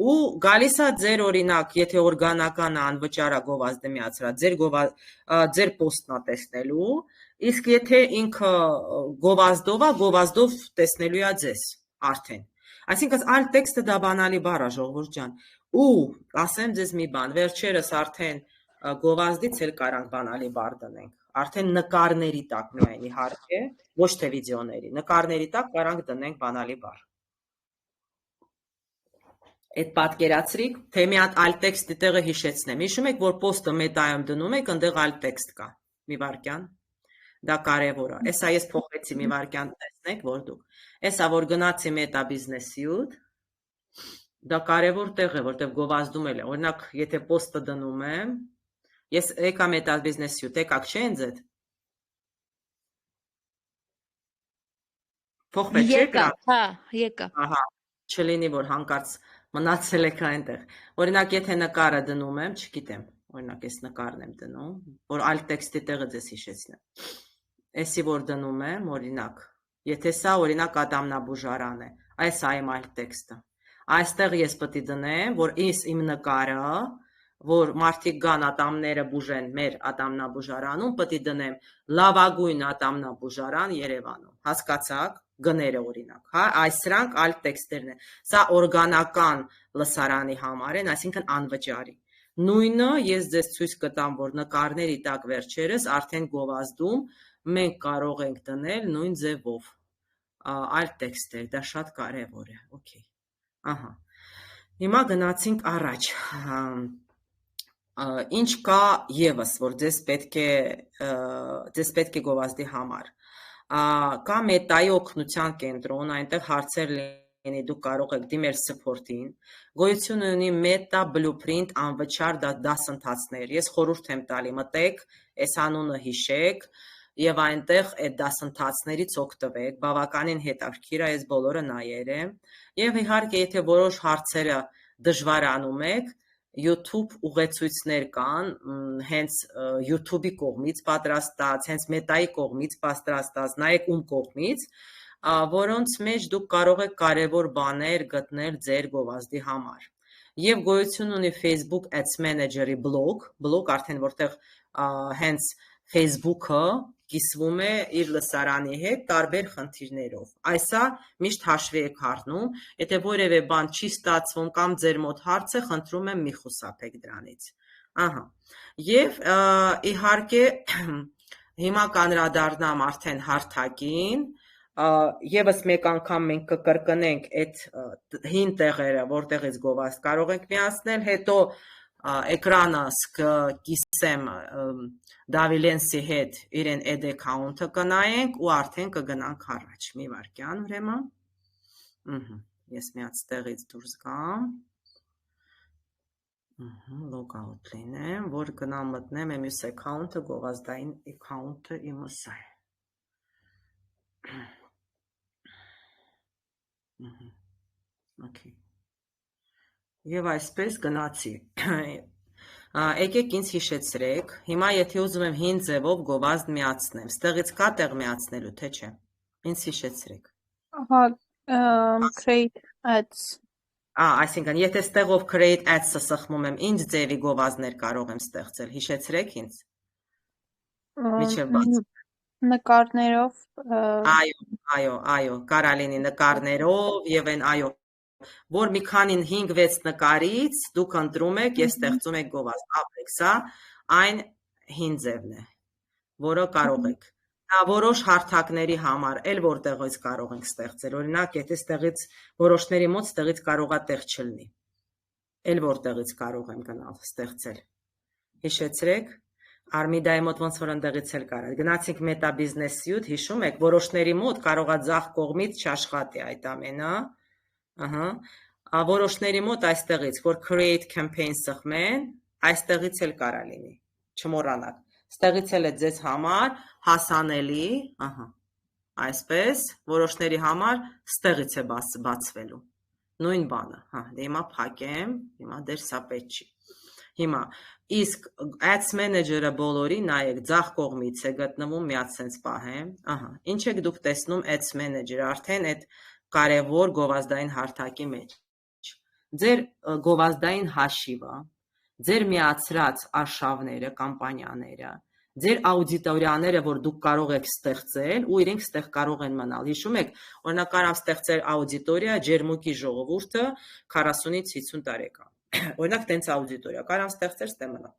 ու գալիս է ձեր օրինակ, եթե օրգանական անվճար գովազդը միացրած, ձեր պոստն է տեսնելու, իսկ եթե ինքը գովազդով է, գովազդով տեսնելու է ձեզ արդեն։ Այսինքն այլ տեքստը դա բանալի բառ է, ժողովուրդ ջան։ Ու ասեմ ձեզ մի բան, վերջերս արդեն գովազդից էլ կարանք բանալի բառ դնենք։ Արդեն նկարների տակ միայն իհարկե, ոչ թե վիդեոների, նկարների տակ կարանք դնենք բանալի բառ։ Այդ պատկերացրիք, թե մի հատ այլ տեքստի տեղը հիշեցնեմ։ Հիշում եք, որ պոստը մետայում դնում եք, այնտեղ այլ տեքստ կա։ Մի վարքյան։ Դա կարևոր է։ Էսա ես փոխեցի մի վարքյան տեսնեք, որ դուք։ Էսա որ գնացի Meta Business Suite, Դա կարևոր տեղ է, որտեղ գովազդում էլ է։ Օրինակ, եթե post-ը դնում եմ, ես եկա Meta Business Suite, եկաք չէ ինձ հետ։ Փոխվեց չէ էկրան։ Հա, եկա։ Ահա, չլինի որ հանկարծ մնացել եք այնտեղ։ Օրինակ, եթե նկարը դնում եմ, չգիտեմ, օրինակ այս նկարն եմ դնում, որ այլ տեքստի տեղը ձեզ հիշեցնեմ։ Էսի որ դնում եմ, օրինակ, եթե սա օրինակ ատամնաբուժարան է, այս այմ այլ տեքստը։ Այստեղ ես պետք է դնեմ, որ իմ նկարը, որ մարդիկ գան ատամները բուժեն մեր ատամնաբուժարանում, պետք է դնեմ լավագույն ատամնաբուժարան Երևանում։ Հասկացաք, գները օրինակ, հա, այս սրանք այլ տեքստերն են։ Սա օրգանական լսարանի համար են, այսինքն անվճարի։ Նույնը ես ձեզ ցույց կտամ, որ նկարների տակ վերջերս արդեն գովազդում մենք կարող ենք դնել նույն ձևով այլ տեքստեր, դա շատ կարևոր է, օքեյ։ Ահա։ Հիմա գնացինք առաջ։ Ինչ կա եւս, որ ձեզ պետք է գովազդի համար։ Կա Meta-ի օգնության կենտրոն, այնտեղ հարցեր լինի, դուք կարող եք դիմել support-ին։ Գոյություն ունի Meta Blueprint անվճար դասընթացներ։ Ես խորհուրդ եմ տալի, մտեք, այս անունը հիշեք եւ այնտեղ այդ դասընթացներից օգտվեք, բավականին հետաքրքիր է, ես բոլորը նայել եմ։ Եվ իհարկե, եթե որոշ հարցերը դժվարանում եք, YouTube ուղեցույցներ կան, հենց YouTube-ի կողմից պատրաստած, հենց Meta-ի կողմից պատրաստած, նայեք ում կողմից, որոնց մեջ դուք կարող եք կարևոր բաներ գտնել ձեր գովազդի համար։ Եվ գոյություն ունի Facebook Ads Manager-ի բլոգ արդեն որտեղ հենց Facebook-ը կիսվում է իր լսարանի հետ տարբեր խնդիրներով։ Այսա միշտ հաշվի եք առնում, եթե որևէ բան չի ստացվում կամ ձեր մոտ հարց է, խնդրում եմ մի խուսափեք դրանից։ Ահա։ Եվ իհարկե հիմա կանրադառնամ արդեն հարթակին, եւս մեկ անգամ մենք կկրկնենք այդ հին տեղերը, որտեղից գովազդ կարող ենք միացնել, հետո էկրանս կկիսեմ Դավիլենսի հետ իրեն ad account-ը կնայենք ու արդեն կգնանք առաջ։ Մի վարքյան ուրեմն։ Ես միած տեղից դուրս գամ։ Log out լինեմ, որ գնամ մտնեմ մյուս account-ը, գովազդային account-ը իմս է։ Okay։ Եվ այսպես գնացի։ Եկեք ինձ հիշեցրեք, հիմա եթե ուզում եմ հին ձևով գովազդ միացնեմ, ստեղից կա տեղ միացնելու, թե չէ։ Ինձ հիշեցրեք։ Ահա, create ads։ Այսինքն, եթե ստեղով create ads-ը սխմում եմ, ինչ ձևի գովազդներ կարող եմ ստեղծել, հիշեցրեք ինձ։ Միջև բաց։ Նկարներով։ Այո, կարա լինի նկարներով եւ այն այո, որ մի քանի 5-6 նկարից դուք ընտրում եք եւ ստեղծում եք գովազդ, ապրեք, սա այն հին ձևն է, որը կարող եք։ Դա որոշ հարթակների համար էլ որտեղից կարող ենք ստեղծել, օրինակ, եթե ստեղից որոշների մոտ ստեղից կարողա տեղ չլինի, էլ որտեղից կարող եմ գնալ ստեղծել։ Հիշեցրեք, Արմիդայի մոտ ոնց որ ընդեղից էլ կարա։ Գնացինք Meta Business Suite, հիշում եք, որոշների մոտ կարողա ձախ կողմից չաշխատի այդ ամենը, որոշների մոտ այստեղից, որ create campaign սխմեն, այստեղից էլ կարա լինի, չմոռանաք, ստեղից էլ է ձեզ համար հասանելի, այսպես, որոշների համար ստեղից է բացվելու, նույն բանը, դե հիմա փակեմ, հիմա դեր սա պետք չի, հիմա, իսկ Ads Manager-ը բոլորի նայեք, ձախ կողմից է գտնվում, միած սենց պահեմ, ինչ եք դուք տեսնում Ads Manager-ը, արդեն այդ կարևոր գովազդային հարթակի մեջ, ձեր գովազդային հաշիվը, ձեր միացրած արշավները, կամպանիաները, ձեր աուդիտորիաները, որ դուք կարող եք ստեղծել ու իրենք ստեղ կարող են մնալ, հիշում եք, օրինակ կարամ ստեղծել աուդիտորիա, ջերմուկի ժողովուրդը 40-ից 50 տարեկան, օրինակ տենց աուդիտորիա, կարամ ստեղծել ստե մնալ։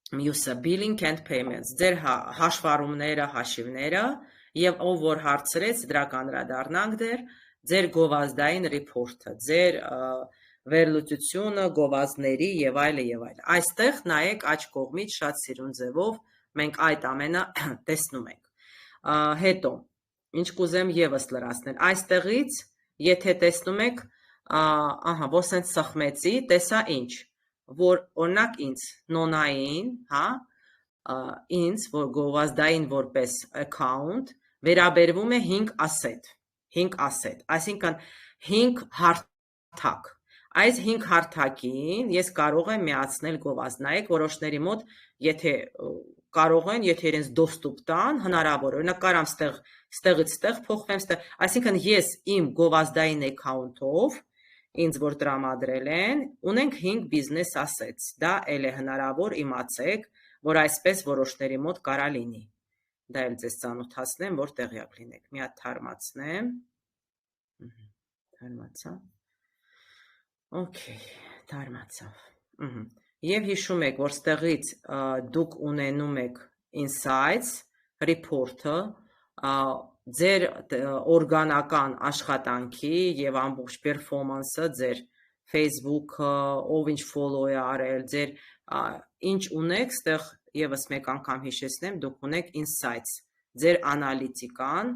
Մյուսը billing and payments, ձեր հաշվառումները, հաշիվները եւ ով որ հարցրեց, դրա կանրադառնանք դեր, ձեր գովազդային ռիփորթը, ձեր վերլուծությունը, գովազդների եւ այլը եւ այլը։ Այստեղ նայեք աջ կողմից շատ սիրուն ձևով մենք այդ ամենը տեսնում ենք։ Հետո, ինչ կուզեմ եւս լրացնել, այստեղից եթե տեսնում եք ահա, որ սենց սխմեցի, տեսա ինչ, որ օրինակ ինձ նոնային, հա, ինձ, որ գովազդային որպես account, վերաբերվում է 5 asset, այսինքն 5 հարթակ, այս 5 հարթակին ես կարող եմ միացնել գովազդնայեք, որոշների մոտ, եթե կարող են, եթե իրենց դոստուպ տան, հնարավոր, օրինակ կարամ ստեղից ստեղ փոխվեմ, այսինքն ես իմ գովազդային account-ով, ինձ որ տրամադրել են, ունենք 5 business assets, դա էլ է հնարավոր իմացեք, որ այսպես որոշների մոտ կարա լինի, դա էլ ձեզ ծանոթացնեմ, որ տեղյակ լինեք, մի հատ թարմացնեմ, թարմացա, օքեյ, թարմացավ, և հիշում եք, որ ստեղից դուք ունենում եք insights, report-ը, ձեր օրգանական աշխատանքի և ամբողջ performance-ը, ձեր Facebook-ը, ով ինչ follow է արել, ձեր ինչ ունեք, ստեղ ևս մեկ անգամ հիշեցնեմ, դուք ունեք insights, ձեր անալիտիկան,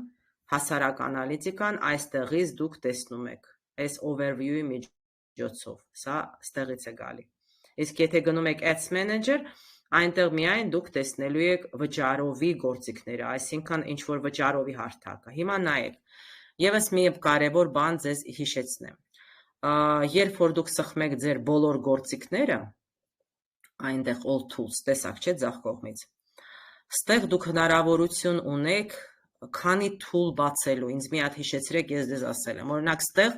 հասարակ անալիտիկան, այստեղից դուք տեսնում եք, այս overview-ի միջոցով, սա ստեղից է գալի, իսկ եթե գնում եք Ads Manager, այնտեղ միայն դուք տեսնելու եք վճարովի գործիքները, այսինքն ինչ-որ վճարովի հարթակը, հիմա նայեք, ևս մի կարևոր բան ձեզ հիշեցնեմ, երբ որ դուք սխմեք ձեր բոլոր գործիքները, այնտեղ all tools, տեսակ չէ ձախ կողմից, ստեղ դուք հնարավորություն ունեք քանի tool բացելու, ինձ մի հատ հիշեցրեք, ես ձեզ ասել եմ, օրինակ ստեղ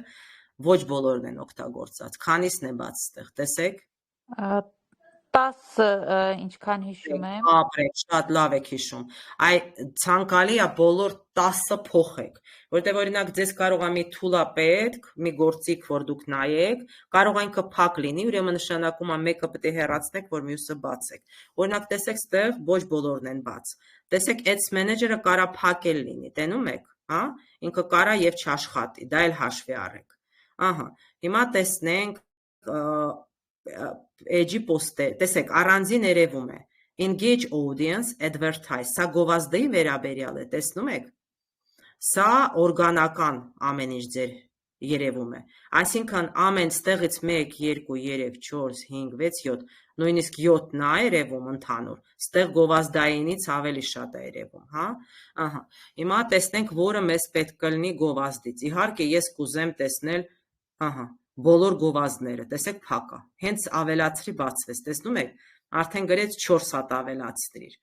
ոչ բոլորն են օգտագործած, քանիսն է բաց ստեղ, տեսեք, 10 ինչքան հիշում եմ, ապրեք, շատ լավ եք հիշում, ցանկալի է բոլոր 10-ը փոխեք, որտեղ օրինակ ձեզ կարող է մի tool-ա պետք, մի գործիք, որ դուք նայեք, կարող է ինքը փակ լինի, ուրեմն նշանակում է մեկը պետք է հեռացնեք, որ մյուսը բացեք, օրինակ տեսեք ստեղ ոչ բոլորն են բաց, տեսեք Ads Manager-ը կարա փակել լինի, տենում եք, հա, ինքը կարա եւ չաշխատի, դա էլ հաշվի առեք, ահա, հիմա տեսնենք edge-ի post-ը, տեսեք, առանձին երևում է, engage audience, advertise, սա գովազդի վերաբերյալ է, տեսնում եք, սա օրգանական ամեն ինչ ձեր երևում է, այսինքն ամեն ստեղից 1, 2, 3, 4, 5, 6, 7, նույնիսկ 7-ն է երևում ընդհանուր, ստեղ գովազդայինից ավելի շատ է երևում, հա, ահա, հիմա տեսնենք, որը մեզ պետք կլինի գովազդից, իհարկե ես կուզեմ տեսնել, ահա, բոլոր գովազդները, տեսեք փակա, հենց ավելացրի բացվեց, տեսնում եք, արդեն գրեց 4 հատ ավելացրիր,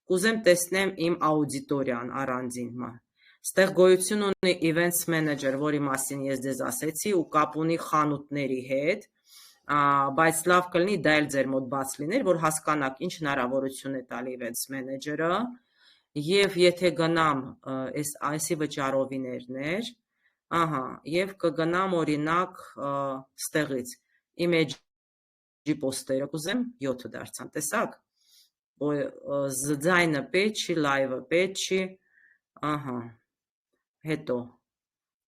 կուզեմ տեսնեմ իմ աուդիտորիան առանձին, ստեղ գոյություն ունի Events Manager, որի մասին ես ձեզ ասեցի ու կապ ունի խանութների հետ, բայց լավ կլինի դա էլ ձեր մոտ բաց լիներ, որ հասկանաք ինչ հնարավորություն է տալի Events Manager-ը և եթե գնամ այսի վճարովիներներ, ահա, և կգնամ օրինակ ստեղից, image-ի post-երը կուզեմ 7 դարձան, տեսակ, ձայնը պետք չի, live-ը պետք չի, ահա, հետո,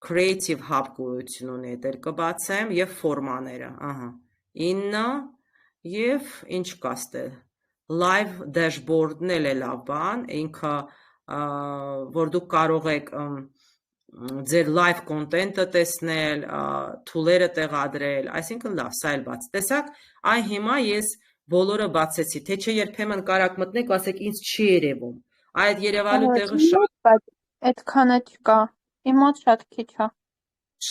Creative Hub գոյություն ունի, դեր կբացեմ և ֆորմաները, ահա, 9 և ինչ կա ստեղ, live dashboard-ն էլ է լավ բան, ինքը, որ դուք կարող եք ձեր live content-ը տեսնել, tool-երը տեղադրել, այսինքն լավ, սա էլ բաց, տեսակ, այ հիմա ես բոլորը բացեցի, թե չէ երբեմն կարաք մտնեք, ասեք ինձ չի երևում, այդ երևալու տեղը շատ, այդքանը չկա, իմ մոտ շատ քիչ է,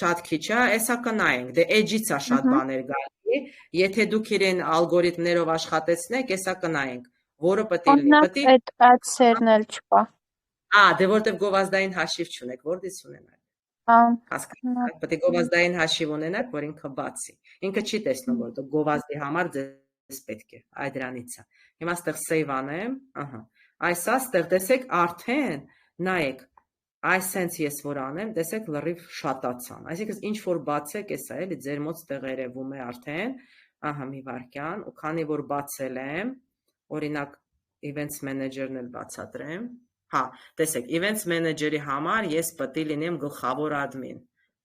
շատ քիչ է, այսա կնայենք, դե edge-ից է շատ բաներ գալի, եթե դուք իրեն ալգորիթմներով աշխատեցնեք, այսա կնայենք, որը պետք է լինի, օրինակ այդ ads-երն էլ չկա, դե որտև գովազդային հաշիվ չունեք, որտից ունենաք, հասկանաք, պետք է գովազդային հաշիվ ունենաք, որ ինքը բացի, ինքը չի տեսնում, որ գովազդի համար ձեզ պետք է, այ դրանից է, հիմա ստեղ save անեմ, այսա ստեղ տեսեք արդեն, նայեք, այս սենց ես որ անեմ, տեսեք լրիվ շատացան, այսինքն ինչ որ բացեք, էսա էլի ձեր մոտ ստեղ երևում է արդեն, մի վարքյան, ու քանի որ բացել եմ, օրինակ Events Manager-ն էլ բացատրեմ, հա, տեսեք, Events Manager-ի համար ես պետք է լինեմ գլխավոր admin,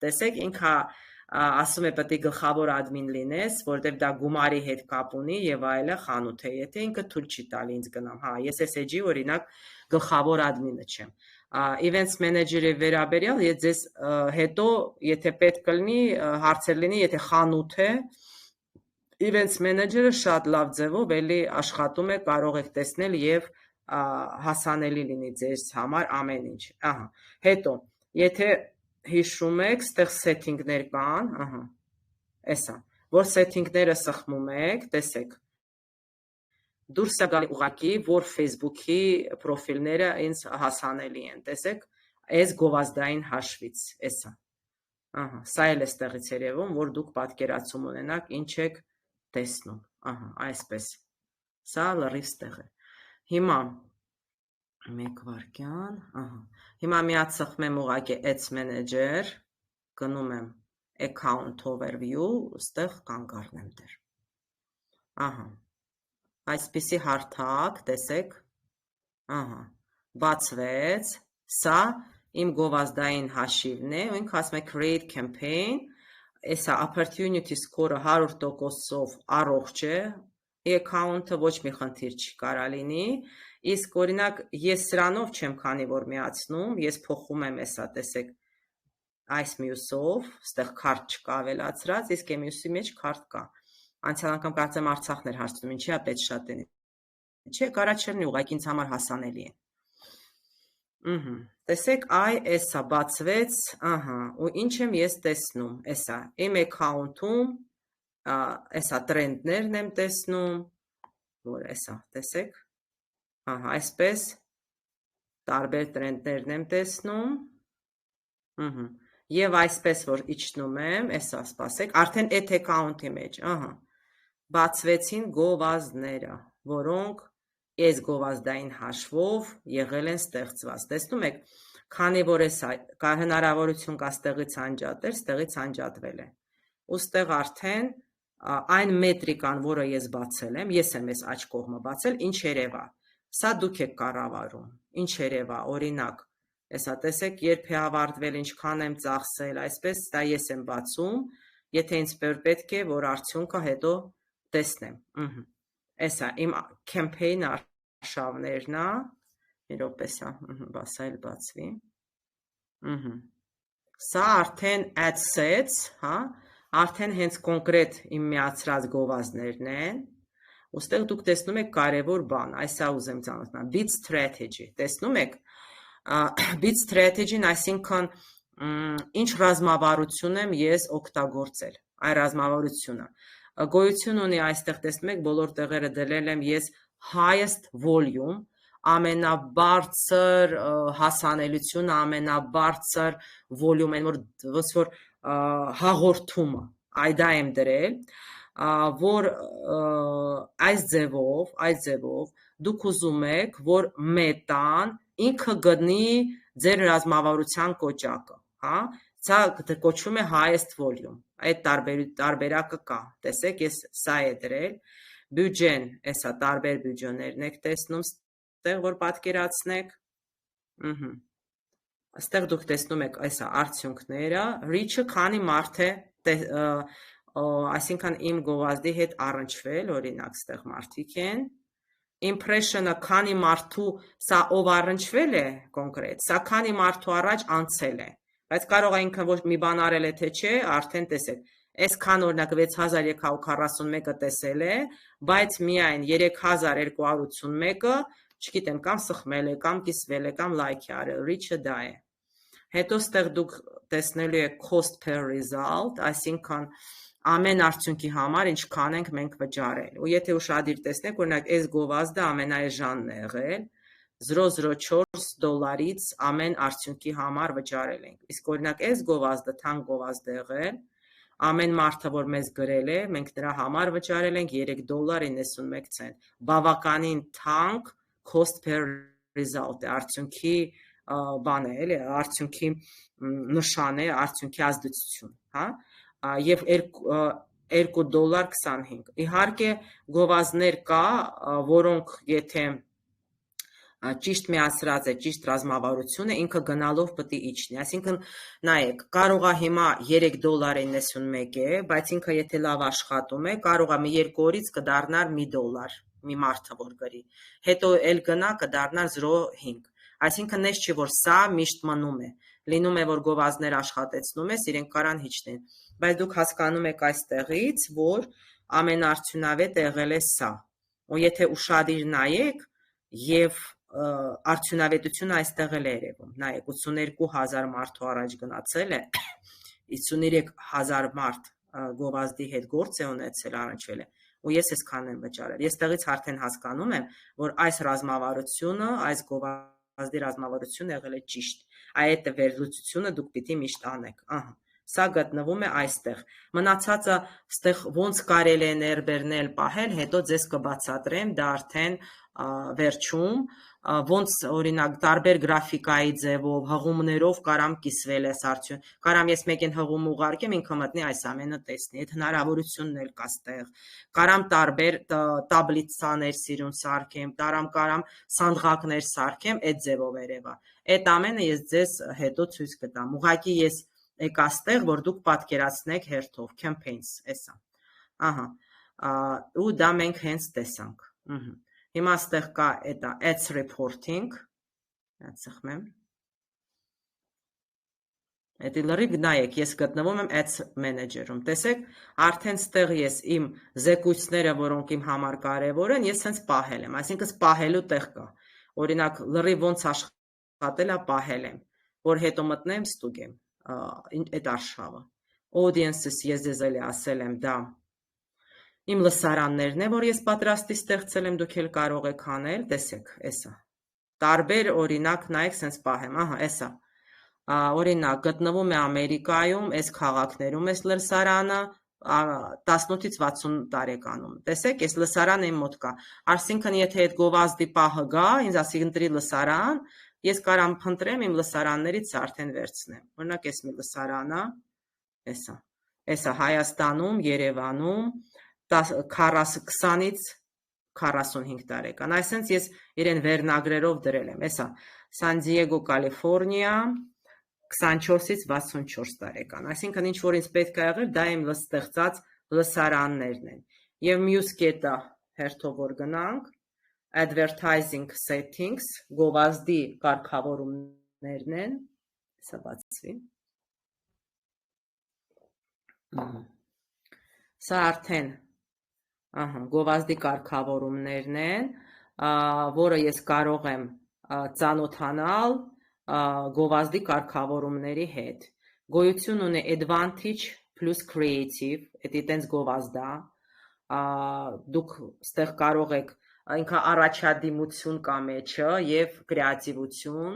տեսեք, ինքը ասում է պետք է գլխավոր admin լինես, որտեղ դա գումարի հետ կապ ունի և այլը խանութ է, եթե ինքը թույլ չի տալի ինձ գնամ, հա, ես SG օրինակ գլխավոր admin-ը չեմ, events manager-ի վերաբերյալ ձեզ հետո եթե պետք կլինի հարցեր լինի, եթե խանութ է, events manager-ը շատ լավ ձևով էլի աշխատում է, կարող եք տեսնել եւ հասանելի լինի ձեզ համար ամեն ինչ։ Ահա։ Հետո, եթե հիշում եք, ստեղ setting-ներ կան, ահա։ Էսա, որ setting-ները սխմում եք, տեսեք։ Դուրս է գալի ուղղակի, որ Facebook-ի պրոֆիլները ինձ հասանելի են, տեսեք, այս գովազդային հաշվից, էսա։ Ահա, սա էլ է ստեղից երևում, որ դուք պատկերացում ունենաք, ինչ եք տեսնում, ահա, այսպես, սա լրիվ ստեղ է։ Հիմա, մեկ վարկյան, ահա, հիմա միած սխմեմ ուղղակի Ads Manager, գնում եմ Account Overview, ստեղ կանգ առնեմ դեր, ահա, այսպիսի հարթակ, տեսեք, ահա, բացվեց, սա իմ գովազդային հաշիվն է, ու ինքը ասում է Create Campaign, Էսա opportunity score-ը 100%-ով առողջ է, account-ը ոչ մի խնդիր չի կարա լինի, իսկ օրինակ ես սրանով չեմ քանի որ միացնում, ես փոխում եմ էսա, տեսեք, այս մյուսով, ստեղ քարտ չկա ավելացրած, իսկ մյուսի մեջ քարտ կա։ Անցյալ անգամ կարծեմ Արցախն էր հարցնում, ինչի է պետք շատ են։ Չէ, կարա չլինի, ուղղակի ինձ համար հասանելի է։ Տեսեք, այ էսա բացվեց, ահա, ու ինչ եմ ես տեսնում, էսա, իմ account-ում, էսա տրենդներն եմ տեսնում, որ էսա, տեսեք, ահա, այսպես, տարբեր տրենդներն եմ տեսնում, և այսպես, որ իջնում եմ, էսա, սպասեք, արդեն այդ account-ի մեջ, ահա, բացվեցին գովազդները, որոնք այս գովազդային հաշվով եղել են ստեղծված, տեսնում եք, քանի որ հնարավորություն կա ստեղից անջատել, ստեղից անջատվել է, ու ստեղ արդեն այն մետրիկան, որը ես բացել եմ, ես եմ ես աջ կողմը բացել, ինչ երևա, սա դուք եք կառավարում, ինչ երևա, օրինակ, Էսա տեսեք, երբ է ավարտվել, ինչքան եմ ծախսել, այսպես դա ես եմ բացում, եթե ինձ պետք է, որ արդյունքը հետո տեսնեմ։ Էսա իմ campaign արշավներն է, մի րոպե սա, բասա էլ բացվի։ Սա արդեն add sets, հա, արդեն հենց կոնկրետ իմ միացրած գովազդներն են, ուստեղ դուք տեսնում եք կարևոր բան, այսա ուզեմ ծանոթանալ, bid strategy, տեսնում եք, bid strategy-ն, այսինքն ինչ ռազմավարություն եմ ես օգտագործել, այ ռազմավարությունը, գոյություն ունի այստեղ տեսնում եք, բոլոր տեղերը դրել եմ ես highest volume, ամենաբարձր հասանելությունը, ամենաբարձր volume, այն որ հաղորդումը, այ դա եմ դրել, որ այս ձևով դուք ուզում եք, որ մետան ինքը գտնի ձեր ռազմավարության կոճակը, հա, սա կոչվում է highest volume, այդ տարբերակը կա, տեսեք, ես սա է դրել, բյուջեն, էսա տարբեր բյուջեներն եք տեսնում, ստեղ որ պատկերացնեք, ստեղ դուք տեսնում եք այսա արդյունքները, reach-ը քանի մարդ է, այսինքն իմ գովազդի հետ առնչվել, օրինակ ստեղ մարդիկ են, impression-ը քանի մարդու, սա ով առնչվել է կոնկրետ, սա քանի մարդու առաջ անցել է, բայց կարող է ինքը ոչ մի բան արել է թե չէ, արդեն տեսեք, այսքան օրինակ 6341-ը տեսել է, բայց միայն 3281-ը, չգիտեմ, կամ սխմել է, կամ կիսվել է, կամ like է արել, reach-ը դա է։ Հետո ստեղ դուք տեսնելու եք cost per result, այսինքն ամեն արդյունքի համար ինչքան ենք մենք վճարել։ Ու եթե ուշադիր տեսնեք, օրինակ այս գովազդը ամենաէժանն է եղել, $0.04-ից ամեն արդյունքի համար վճարել ենք։ Իսկ օրինակ այս գովազդը թանկ գովազդ է եղել, ամեն մարդը, որ մեզ գրել է, մենք նրա համար վճարել ենք $3.91։ Բավականին թանկ cost per result է, արդյունքի բան է, էլի, արդյունքի նշան է, արդյունքի ազդեցություն, հա, եւ $2.25։ Իհարկե գովազդներ կա, որոնք եթե ճիշտ միացրած է, ճիշտ ռազմավարություն է, ինքը գնալով պետք է իջնի, այսինքն նայեք, կարող է հիմա $3.91 է, բայց ինքը եթե լավ աշխատում է, կարող է մի 2 օրից կդառնար $1, մի մարդը որ գրի, հետո էլ գնա կդառնար 0.5, Այսինքն նես չի, որ սա միշտ մնում է, լինում է, որ գովազդներ աշխատեցնում ես, իրենք կարան հիջնեն, բայց դուք հասկանում եք այստեղից, որ ամենաարդյունավետ եղել է սա, ու եթե ուշադիր նայեք եւ արդյունավետությունը այստեղ էլ է երևում, նայեք 82,000 մարդու առաջ գնացել է, 53,000 մարդ գովազդի հետ գործ է ունեցել, առնչվել է, ու ես այսքան եմ վճարել, ես տեղից արդեն հասկանում եմ, որ այս ռազմավարությունը, այս գովազդի ռազմավարությունը եղել է ճիշտ, այդ վերլուծությունը դուք պիտի միշտ անեք, ահա, սա գտնվում է այստեղ, մնացածը ստեղ ոնց կարելի է ներբերնել պահել, հետո ձեզ կբացատրեմ, դա արդեն վերջում, ոնց օրինակ տարբեր գրաֆիկայի ձևով, հղումներով կարամ կիսվել ես արդյուն, կարամ ես մեկին հղում ուղարկեմ, ինքը մտնի այս ամենը տեսնի, այդ հնարավորությունն էլ կա ստեղ, կարամ տարբեր տաբլիցաներ սիրուն սարքեմ, կարամ սանդղակներ սարքեմ, այդ ձևով երևա, այդ ամենը ես ձեզ հետո ցույց կտամ, ուղղակի ես եկա ստեղ, որ դուք պատկերացնեք հերթով, campaigns, էսա, ահա, ու դա մենք հենց տեսանք, Հիմա ստեղ կա ads reporting, ծխմեմ, Էդի լրիվ նայեք, ես գտնվում եմ ads manager-ում, տեսեք, արդեն ստեղ ես իմ զեկույցները, որոնք իմ համար կարևոր են, ես հենց պահել եմ, այսինքն պահելու տեղ կա, օրինակ լրիվ ոնց աշխատել է պահել եմ, որ հետո մտնեմ ստուգեմ, այդ արշավը, audiences ես ձեզ էլի ասել եմ դա, Իմ լսարաններն է, որ ես պատրաստի ստեղծել եմ, դուք էլ կարող եք անել, տեսեք, էսա, տարբեր օրինակ նայեք սենց պահեմ, ահա, էսա, օրինակ գտնվում է Ամերիկայում, այս քաղաքներում ես լսարանը, 18-ից 60 տարեկանում, տեսեք, ես լսարան իմ մոտ կա, այսինքն եթե այդ գովազդի պահը գա, ինձ ասի ընտրի լսարան, ես կարամ փնտրեմ իմ լսարաններից արդեն վերցնեմ, օրինակ ես մի լսարանը, էսա Հայաստանում, Երևանում, 20-ից 45 տարեկան, այսինքն ես իրեն վերնագրերով դրել եմ, էսա Սան Դիեգո, Կալիֆորնիա, 24-ից 64 տարեկան, այսինքն ինչ որ ինձ պետք է եղել, դա իմ ստեղծած լսարաններն են, և մյուս կետը հերթով որ գնանք, advertising settings, գովազդի կարգավորումներն են, սա բացվի, սա արդեն գովազդի կարգավորումներն են, որը ես կարող եմ ծանոթանալ գովազդի կարգավորումների հետ, գոյություն ունի advantage plus creative, էդի տենց գովազդա, դուք ստեղ կարող եք, ինքը առաջադիմություն կա մեջը և կրեատիվություն,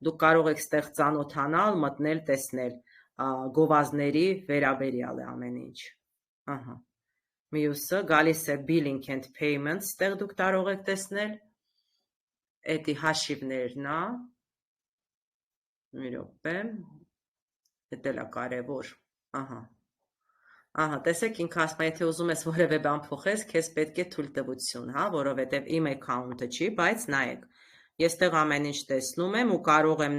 դուք կարող եք ստեղ ծանոթանալ, մտնել, տեսնել, գովազդների վերաբերյալ է ամեն ինչ, մյուսը գալիս է billing and payments, ստեղ դուք կարող եք տեսնել, էդի հաշիվներն է, մի րոպե, էդ էլ է կարևոր, տեսեք ինքը ասում է, եթե ուզում ես որևէ բան փոխես, քեզ պետք է թույլտվություն, որովհետև իմ account-ը չի, բայց նայեք, ես տեղ ամեն ինչ տեսնում եմ ու կարող եմ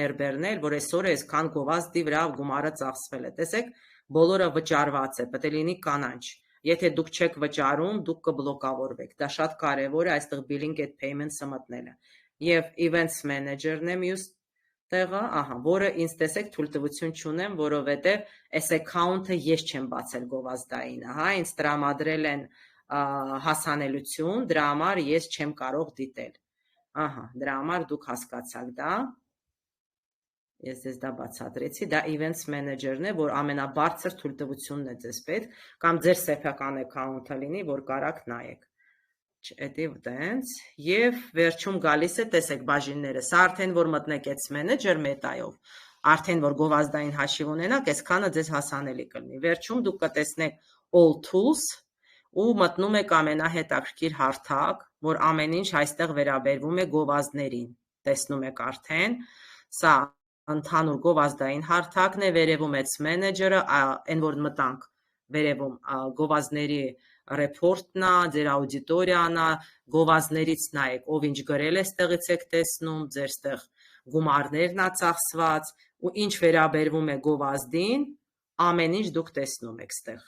ներբերնել, որ այսօր այսքան գովազդի վրա գումարը ծախսվել է, տեսեք, բոլորը վճարված է, պետք է լինի կանաչ, եթե դուք չեք վճարում, դուք կբլոկավորվեք, դա շատ կարևոր է այստեղ billing and payments-ը մտնելը, և events manager-ն է մյուս տեղը, որը ինձ տեսեք թույլտվություն չունեմ, որովհետև այս account-ը ես չեմ բացել գովազդայինը, ինձ տրամադրել են հասանելություն, դրա համար ես չեմ կարող դիտել, դրա համար դուք հասկացաք դա, ես ձեզ դա բացատրեցի, դա events manager-ն է, որ ամենաբարձր թույլտվությունն է ձեզ պետք, կամ ձեր սեփական account-ը լինի, որ կարաք նայեք, և վերջում գալիս է, տեսեք բաժինները, սա արդեն որ մտնեք ads manager մետայով, արդեն որ գովազդային հաշիվ ունենաք, այսքանը ձեզ հասանելի կլինի, վերջում դուք կտեսնեք all tools ու մտնում եք ամենահետաքրքիր հարթակ, որ ամեն ինչ այստեղ վերաբերվում է գովազդներին, տեսնում եք արդեն, սա ընդհանուր գովազդային հարթակն է, վերևում ads manager-ը, այն որ մտանք վերևում գովազդների ռեպորտն է, ձեր աուդիտորիան է, գովազդներից նայեք, ով ինչ գրել է, ստեղից եք տեսնում, ձեր ստեղ գումարներն է ծախսված, ու ինչ վերաբերվում է գովազդին, ամեն ինչ դուք տեսնում եք ստեղ։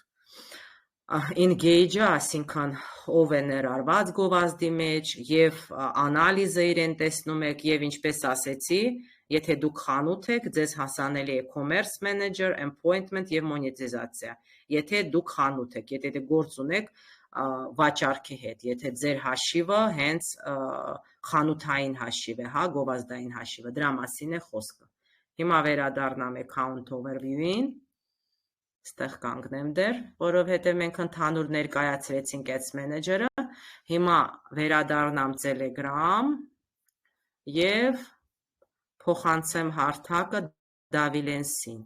engage-ը, այսինքն ով է ներառված գովազդի մեջ եւ անալիզը իրեն տեսնում եք եւ ինչպես ասեցի, եթե դուք խանութ եք, ձեզ հասանելի է commerce manager, appointment եւ monetization։ Եթե դուք խանութ եք, եթե դուք գործ ունեք վաճառքի հետ, եթե ձեր հաշիվը հենց խանութային հաշիվ է, հա, գովազդային հաշիվը, դրա մասին է խոսքը։ Հիմա վերադառնամ account overview-ին։ Ստեղ կանգնեմ դեր, որովհետև մենք ընդհանուր ներկայացրեցինք Ads Manager-ը, հիմա վերադառնամ Telegram եւ փոխանցեմ հարթակը Davilens-ին։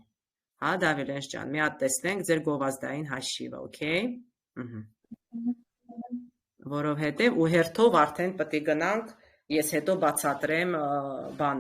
Հա, Davilens ջան, մի հատ տեսնենք ձեր գովազդային հաշիվը, okay։ Որովհետև ու հերթով արդեն պետք է գնանք, ես հետո բացատրեմ բանը